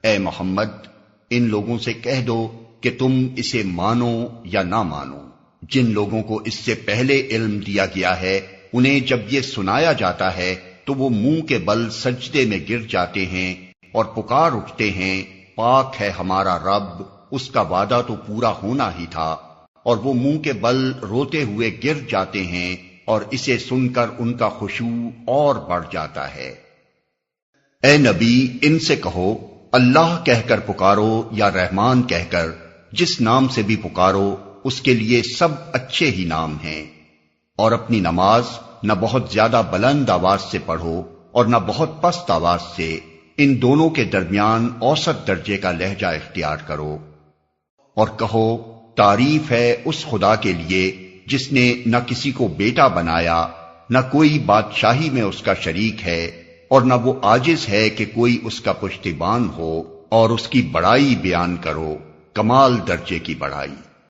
اے محمد ان لوگوں سے کہہ دو کہ تم اسے مانو یا نہ مانو، جن لوگوں کو اس سے پہلے علم دیا گیا ہے انہیں جب یہ سنایا جاتا ہے تو وہ منہ کے بل سجدے میں گر جاتے ہیں اور پکار اٹھتے ہیں، پاک ہے ہمارا رب، اس کا وعدہ تو پورا ہونا ہی تھا، اور وہ منہ کے بل روتے ہوئے گر جاتے ہیں اور اسے سن کر ان کا خشوع اور بڑھ جاتا ہے۔ اے نبی ان سے کہو اللہ کہہ کر پکارو یا رحمان کہہ کر، جس نام سے بھی پکارو اس کے لیے سب اچھے ہی نام ہیں، اور اپنی نماز نہ بہت زیادہ بلند آواز سے پڑھو اور نہ بہت پست آواز سے، ان دونوں کے درمیان اوسط درجے کا لہجہ اختیار کرو، اور کہو تعریف ہے اس خدا کے لیے جس نے نہ کسی کو بیٹا بنایا، نہ کوئی بادشاہی میں اس کا شریک ہے، اور نہ وہ عاجز ہے کہ کوئی اس کا پشتیبان ہو، اور اس کی بڑائی بیان کرو، کمال درجے کی بڑائی۔